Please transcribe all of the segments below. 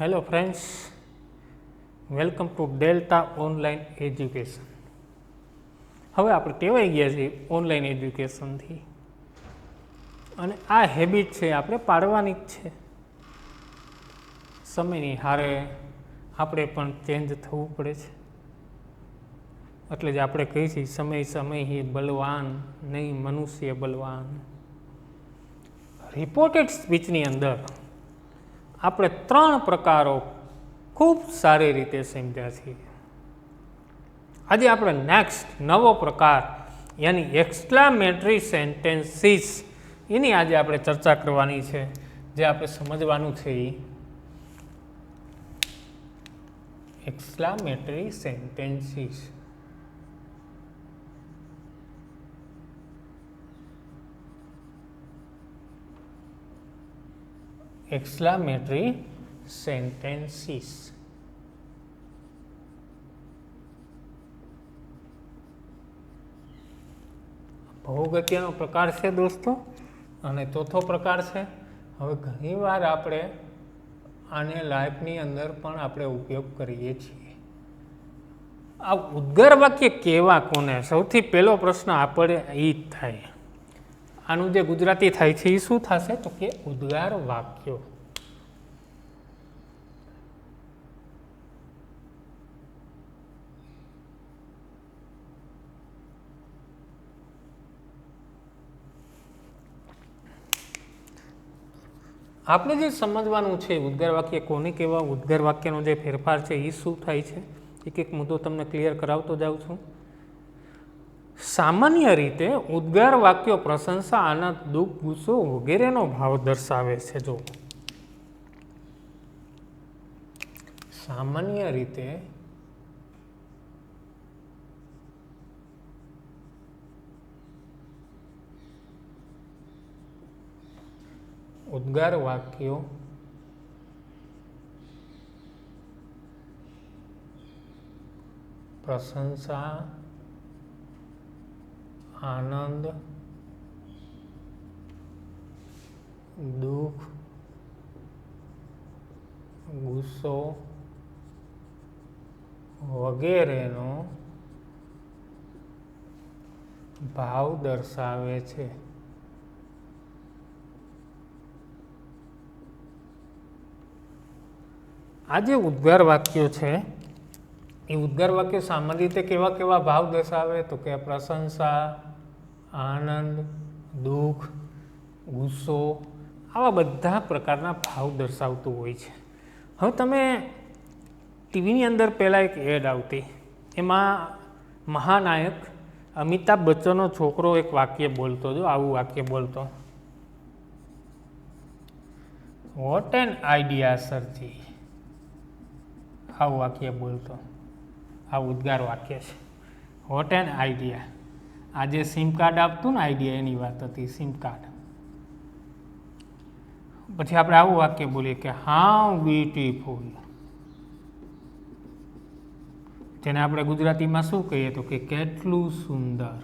Hello friends, welcome to delta online education. હવે આપણે ટેવાઈ ગયા છીએ ઓનલાઈન એજ્યુકેશનથી, અને આ હેબિટ છે આપણે પાડવાની જ છે. સમયની હારે આપણે પણ ચેન્જ થવું પડે છે. એટલે જ આપણે કહીએ છીએ સમય હી બલવાન, નહીં મનુષ્ય બલવાન. રિપોર્ટેડ સ્પીચની અંદર આપણે 3 પ્રકારો ખૂબ સારી રીતે સમજ્યા છીએ. આજે આપણે નેક્સ્ટ નવો પ્રકાર યાની એક્સક્લામેટરી સેન્ટેન્સીસ એની આજે આપણે ચર્ચા કરવાની છે. જે આપણે સમજવાનું છે એ એક્સક્લામેટરી સેન્ટેન્સીસ. એક્સક્લામેટરી સેન્ટેન્સીસ બહુ અગત્યનો પ્રકાર છે દોસ્તો, અને ચોથો પ્રકાર છે. હવે ઘણીવાર આપણે આને લાઈફની અંદર પણ આપણે ઉપયોગ કરીએ છીએ. આ ઉદ્ગાર વાક્ય કેવા કોને? સૌથી પહેલો પ્રશ્ન આપણે એ જ થાય. આનું જે ગુજરાતી થાય છે એ શું થશે? તો કે ઉદ્ગાર વાક્યો. આપણે જે સમજવાનું છે ઉદ્ગાર વાક્ય કોને કહેવા, ઉદ્ગાર વાક્યનો જે ફેરફાર છે એ શું થાય છે, એક મુદ્દો તમને ક્લિયર કરાવતો જાઉં છું. સામાન્ય રીતે ઉદ્ગાર વાક્યો પ્રશંસા, આનંદ, દુઃખ, ગુસ્સો વગેરેનો ભાવ દર્શાવે છે. જો સામાન્ય રીતે ઉદ્ગાર વાક્યો પ્રશંસા, આનંદ, દુઃખ, ગુસ્સો વગેરેનો ભાવ દર્શાવે છે. આ જે ઉદ્ગાર વાક્યો છે એ ઉદ્ગાર વાક્યો સામાન્ય રીતે કેવા કેવા ભાવ દર્શાવે? તો કે પ્રશંસા, આનંદ, દુઃખ, ગુસ્સો આવા બધા પ્રકારના ભાવ દર્શાવતું હોય છે. હવે તમે ટીવીની અંદર પહેલાં એક એડ આવતી, એમાં મહાનાયક અમિતાભ બચ્ચનનો છોકરો એક વાક્ય બોલતો, જો આવું વાક્ય બોલતો, વોટ એન આઈડિયા સરજી. આવું વાક્ય બોલતો. આ ઉદ્ગાર વાક્ય છે. What an idea. આ જે સિમ કાર્ડ આપતું ને આઈડિયા એની વાત હતી, સિમ કાર્ડ. પછી આપણે આવું વાક્ય બોલીએ કે હાઉ બ્યુટીફુલ. જેને આપણે ગુજરાતીમાં શું કહીએ? તો કે કેટલું સુંદર.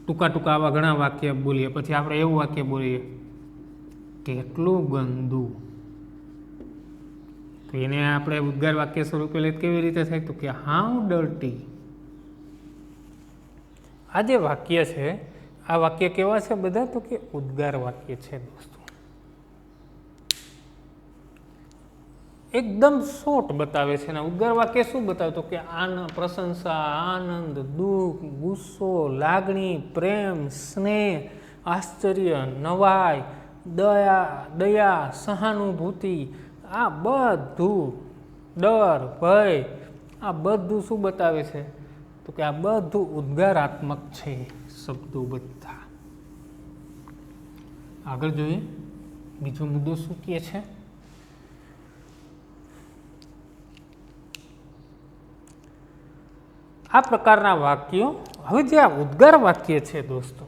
ટૂંકા ટૂંકા આવા ઘણા વાક્ય બોલીએ. પછી આપણે એવું વાક્ય બોલીએ કેટલું ગંદુ. તો એને આપણે ઉદ્ગાર વાક્ય સ્વરૂપે લઈ કેવી રીતે થાય? તો કે હાઉ ડર્ટી. આ જે વાક્ય છે આ વાક્ય કેવા છે બધા? તો કે ઉદ્ગાર વાક્ય છે દોસ્તો. એકદમ શોર્ટ બતાવે છે. અને ઉદ્ગાર વાક્ય શું બતાવે? તો કે પ્રશંસા, આનંદ, દુઃખ, ગુસ્સો, લાગણી, પ્રેમ, સ્નેહ, આશ્ચર્ય, નવાઈ, દયા, સહાનુભૂતિ, આ બધું, ડર, ભય, આ બધું શું બતાવે છે? તો કે આ બધું ઉદ્ગારાત્મક છે શબ્દો બધા. આગળ જોઈએ બીજો મુદ્દો શું કહે છે. આ પ્રકારના વાક્યો, હવે જે આ ઉદ્ગાર વાક્ય છે દોસ્તો,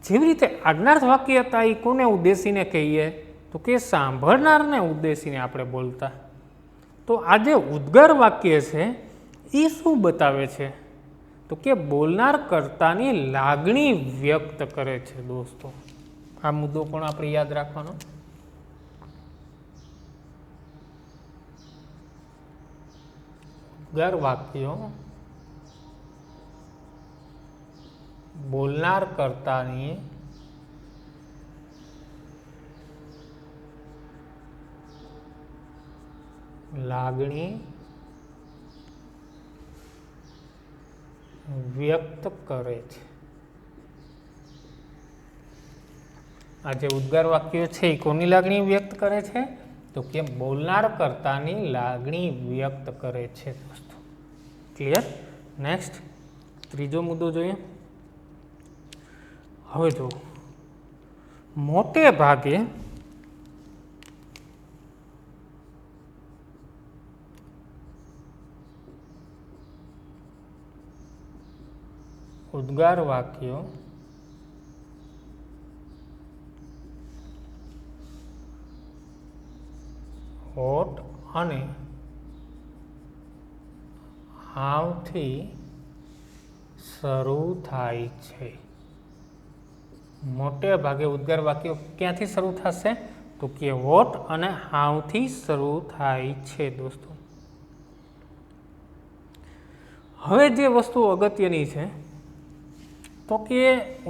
જેવી રીતે આજ્ઞાર્થ વાક્ય હતા એ કોને ઉદ્દેશીને કહીએ? તો કે સાંભળનારને ઉદ્દેશીને આપણે બોલતા. તો આ જે ઉદ્ગાર વાક્ય છે એ શું બતાવે છે? તો કે બોલનાર કર્તાની લાગણી વ્યક્ત કરે છે દોસ્તો. આ મુદ્દો પણ આપણે યાદ રાખવાનો. ઉદ્ગાર વાક્યો બોલનાર કર્તાની લાગણી વ્યક્ત કરે છે. આ જે ઉદ્ગાર વાક્યો છે એ કોની લાગણી વ્યક્ત કરે છે? તો કે બોલનાર કર્તાની લાગણી વ્યક્ત કરે છે દોસ્તો. ક્લિયર? નેક્સ્ટ ત્રીજો મુદ્દો જોઈએ. હવે જો મોટે ભાગે ઉદ્ગાર વાક્યો હોઠ અને હાવથી શરૂ થાય છે. મોટે ભાગે ઉદ્ગાર વાક્યો ક્યાંથી શરૂ થશે? તો કે હોઠ અને હાવથી શરૂ થાય છે દોસ્તો. હવે જે વસ્તુ અગત્યની છે તો કે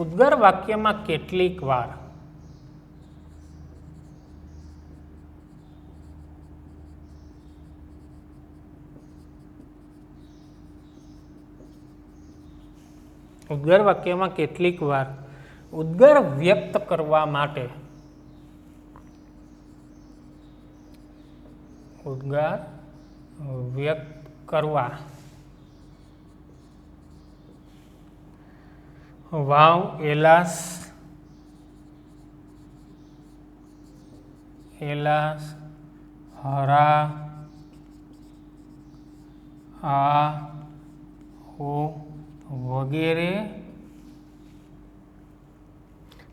ઉદ્ગાર વાક્યમાં કેટલીક વાર ઉદ્ગાર વાક્યમાં કેટલીક વાર ઉદ્ગાર વ્યક્ત કરવા માટે ઉદ્ગાર વ્યક્ત કરવા વાવ એલાસ એલાસ હરા આ ઓ વગેરે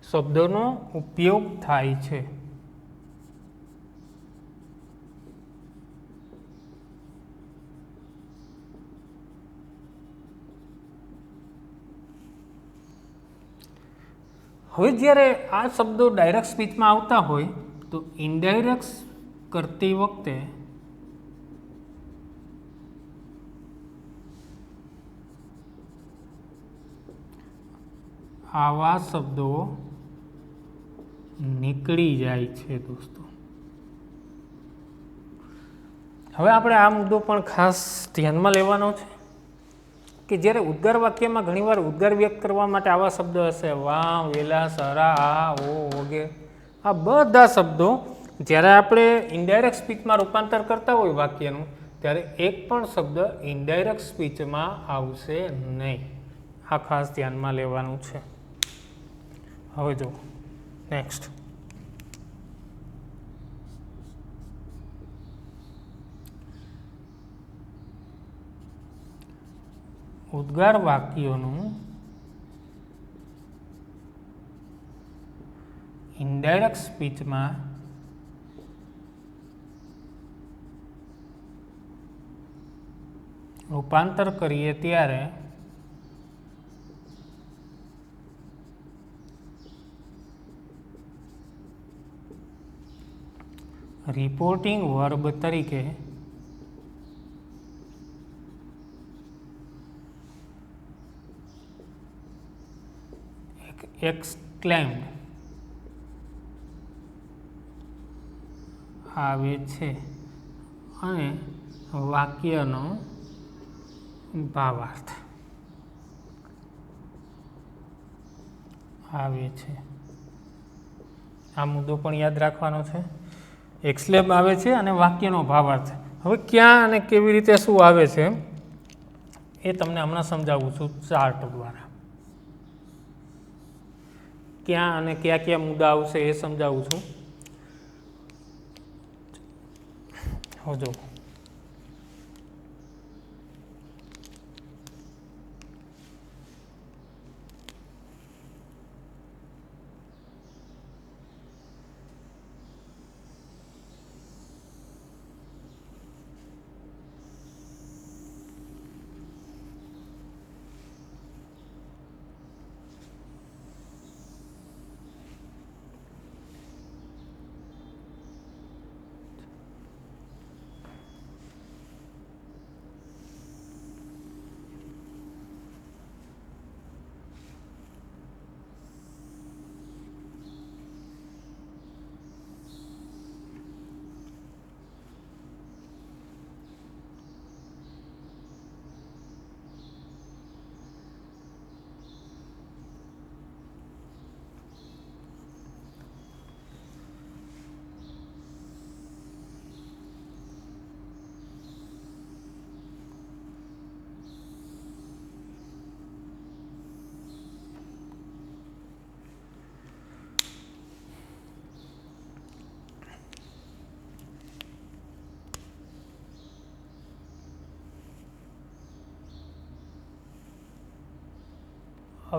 શબ્દોનો ઉપયોગ થાય છે. હવે જ્યારે આ શબ્દો ડાયરેક્ટ સ્પીચમાં આવતા હોય તો ઇનડાયરેક્ટ કરતી વખતે આવા શબ્દો નીકળી જાય છે દોસ્તો. હવે આપણે આ મુદ્દો પણ ખાસ ધ્યાનમાં લેવાનો છે કે જ્યારે ઉદ્ગાર વાક્યમાં ઘણીવાર ઉદ્ગાર વ્યક્ત કરવા માટે આવા શબ્દો હશે વાવ વેલા સરા આ ઓ વગેરે. આ બધા શબ્દો જ્યારે આપણે ઇનડાયરેક્ટ સ્પીચમાં રૂપાંતર કરતા હોય વાક્યનું ત્યારે એક પણ શબ્દ ઇનડાયરેક્ટ સ્પીચમાં આવશે નહીં. આ ખાસ ધ્યાનમાં લેવાનું છે. હવે જો નેક્સ્ટ ઉદ્ગાર વાક્યોનું ઇનડાયરેક્ટ સ્પીચમાં રૂપાંતર કરીએ ત્યારે રિપોર્ટિંગ વર્બ તરીકે એક્સક્લેમ્ડ આવે છે અને વાક્યનો ભાવાર્થ આવે છે. આ મુદ્દો પણ યાદ રાખવાનો છે. એક્સક્લેમ આવે છે અને વાક્યનો ભાવાર્થ. હવે ક્યાં અને કેવી રીતે શું આવે છે એ તમને હમણાં સમજાવું છું ચાર્ટ દ્વારા. ક્યાં અને કયા કયા મુદ્દા આવશે એ સમજાવું છું. જો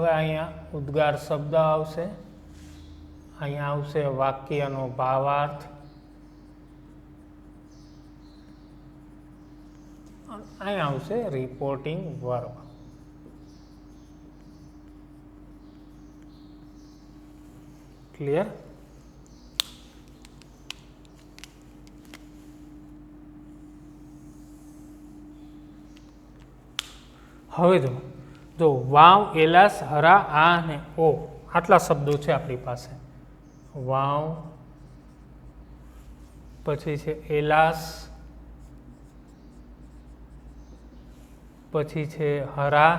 હવે અહીંયા ઉદ્ગાર શબ્દ આવશે, અહીંયા આવશે વાક્યનો ભાવાર્થ, અહીંયા આવશે રિપોર્ટિંગ વર્બ. ક્લિયર? હવે જો વાવ, એલાસ, હરા, આ અને ઓ આટલા શબ્દો છે આપણી પાસે. વાવ, પછી છે એલાસ, પછી છે હરા,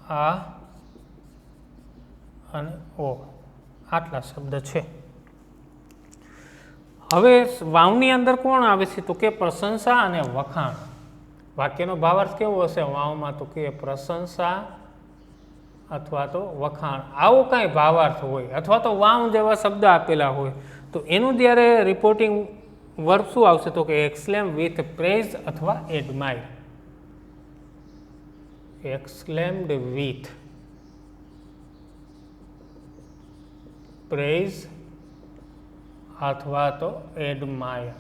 આ અને ઓ આટલા શબ્દ છે. હવે વાવની અંદર કોણ આવે છે તો કે પ્રશંસા અને વખાણ. વાક્યનો ભાવાર્થ કેવો હશે વાવમાં તો કે પ્રશંસા અથવા તો વખાણ, આવો કાંઈ ભાવાર્થ હોય અથવા તો વાવ જેવા શબ્દ આપેલા હોય તો એનું જ્યારે રિપોર્ટિંગ વર્બ શું આવશે તો કે એક્સક્લેમ વિથ પ્રેઝ અથવા એડમાયર. એક્સક્લેમ્ડ વિથ પ્રેઝ અથવા તો એડમાયર.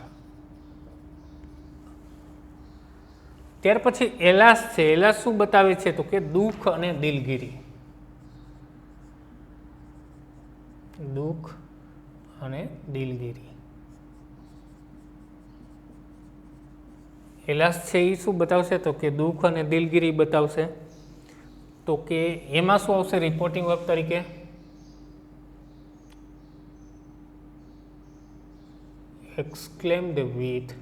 ત્યાર પછી એલાસ છે. એલાસ શું બતાવે છે તો કે દુઃખ અને દિલગીરી. દુઃખ અને દિલગીરી. એલાસ છે એ શું બતાવશે તો કે દુઃખ અને દિલગીરી બતાવશે. તો કે એમાં શું આવશે રિપોર્ટિંગ વર્બ તરીકે? exclaimed with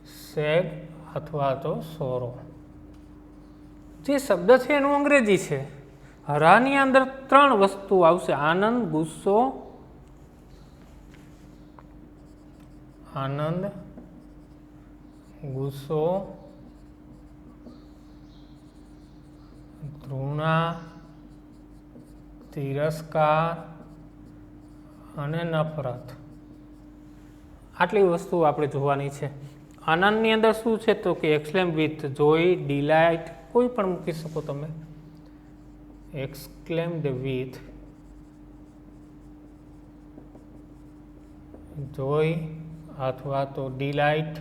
sad અથવા તો સોરો. જે શબ્દ છે એનું અંગ્રેજી છે. હરાની અંદર 3 વસ્તુ આવશે: આનંદ, ગુસ્સો, આનંદ, ગુસ્સો, ઘૃણા, તિરસ્કાર અને નફરત. આટલી વસ્તુ આપણે જોવાની છે. આનંદની અંદર શું છે તો કે એક્સક્લેમ વિથ જોય, ડિલાઇટ, કોઈ પણ મૂકી શકો તમે. એક્સક્લેમ્ડ વિથ જોય અથવા તો ડિલાઇટ.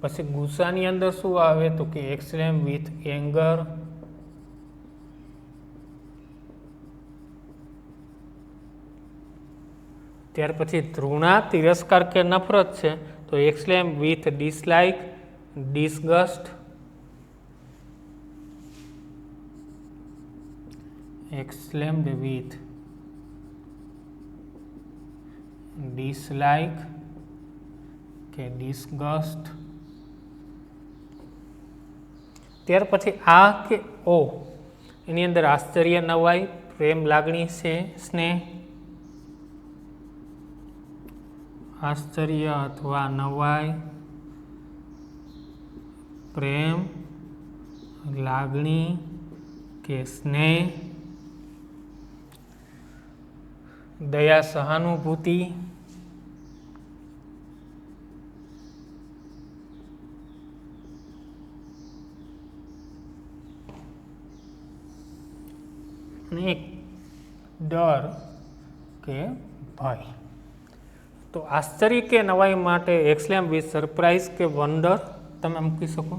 પછી ગુસ્સાની અંદર શું આવે તો કે એક્સક્લેમ વિથ એંગર. ત્યાર પછી તૃણા, તિરસ્કાર કે નફરત છે તો exclaim with dislike, disgust. Exclaimed with dislike કે ડિસગસ્ટ. ત્યાર પછી આ કે ઓ એની અંદર આશ્ચર્ય, નવાઈ, પ્રેમ, લાગણી છે, સ્નેહ. આશ્ચર્ય અથવા નવાઈ, પ્રેમ, લાગણી કે સ્નેહ, દયા, સહાનુભૂતિ, અને ડર કે ભય. તો આશ્ચર્ય કે નવાઈ માટે એક્સક્લેમ વિથ સરપ્રાઇઝ કે વન્ડર તમે મૂકી શકો.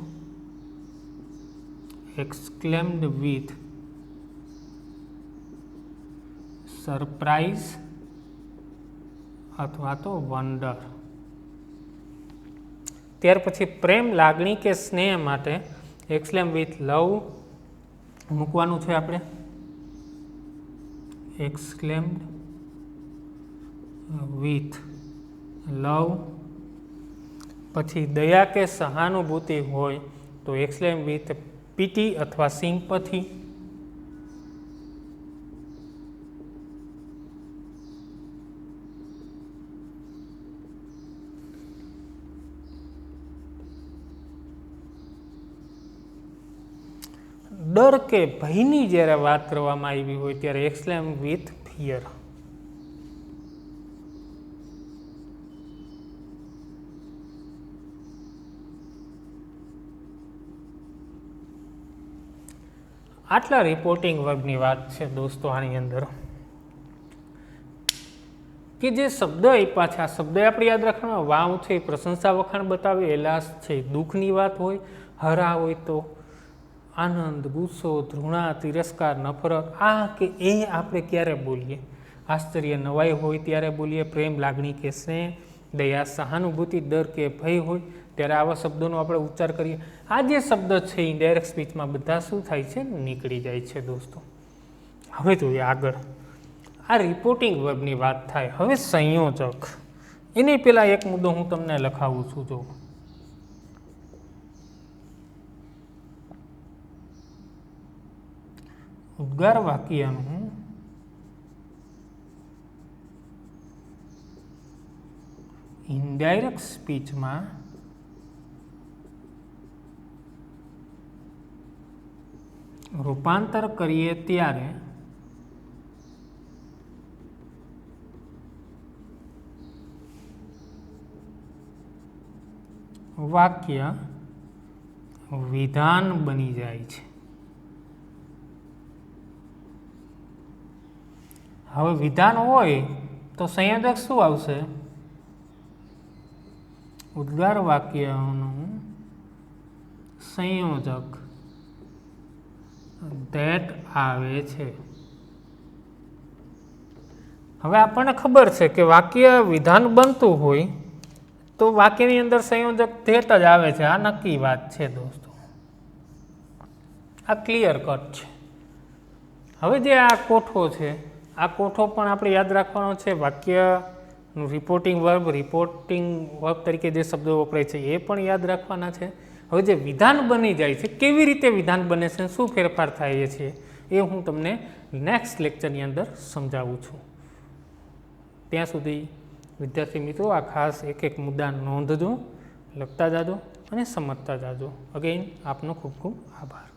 એક્સક્લેમ્ડ વિથ સરપ્રાઇઝ અથવા તો વન્ડર. ત્યાર પછી પ્રેમ, લાગણી કે સ્નેહ માટે એક્સક્લેમ વિથ લવ મૂકવાનું છે આપણે. Exclaimed with love. પછી દયા કે સહાનુભૂતિ હોય તો એક્સક્લેમ વિથ પીટી અથવા સિમ્પથી. ડર કે ભયની જ્યારે વાત કરવામાં આવી હોય ત્યારે એક્સક્લેમ વિથ ફિયર. આટલા રિપોર્ટિંગ વર્બની વાત છે દોસ્તો આની અંદર, કે જે શબ્દ આપ્યા છે આ શબ્દ આપણે યાદ રાખવાના. વાવ છે પ્રશંસા વખાણ બતાવે, એલાસ છે દુઃખની વાત હોય, હરા હોય તો આનંદ, ગુસ્સો, ધૃણા, તિરસ્કાર, નફરત. આ કે એ આપણે ક્યારે બોલીએ? આશ્ચર્ય, નવાઈ હોય ત્યારે બોલીએ. પ્રેમ, લાગણી કે સ્નેહ, દયા, સહાનુભૂતિ, ડર કે ભય હોય ત્યારે આવા શબ્દોનો આપણે ઉચ્ચાર કરીએ. આ જે શબ્દ છે ઇનડાયરેક્ટ સ્પીચમાં બધા શું થાય છે? નીકળી જાય છે દોસ્તો. હવે જોઈએ આગળ, આ રિપોર્ટિંગ વર્બની વાત થાય. હવે સંયોજક, એની પહેલાં એક મુદ્દો હું તમને લખાવું છું. જો ઉદ્ગાર વાક્યનું ઇનડાયરેક્ટ સ્પીચમાં રૂપાંતર કરીએ ત્યારે વાક્ય વિધાન બની જાય છે. હવે વિધાન હોય તો સંયોજક શું આવશે? ઉદ્ગાર વાક્યનું સંયોજક ધેટ આવે છે. હવે આપણને ખબર છે કે વાક્ય વિધાન બનતું હોય તો વાક્યની અંદર સંયોજક ધેટ જ આવે છે. આ નક્કી વાત છે દોસ્તો, આ ક્લિયર કટ છે. હવે જે આ કોઠો છે, આ કોઠો પણ આપણે યાદ રાખવાનો છે. વાક્યનું રિપોર્ટિંગ વર્બ તરીકે જે શબ્દો વપરાય છે એ પણ યાદ રાખવાના છે. હવે જે વિધાન બની જાય છે, કેવી રીતે વિધાન બને છે, શું ફેરફાર થાય છે, એ હું તમને નેક્સ્ટ લેક્ચરની અંદર સમજાવું છું. ત્યાં સુધી વિદ્યાર્થી મિત્રો આ ખાસ એક એક મુદ્દા નોંધજો, લખતા જાજો અને સમજતા જાજો. અગેઇન આપનો ખૂબ ખૂબ આભાર.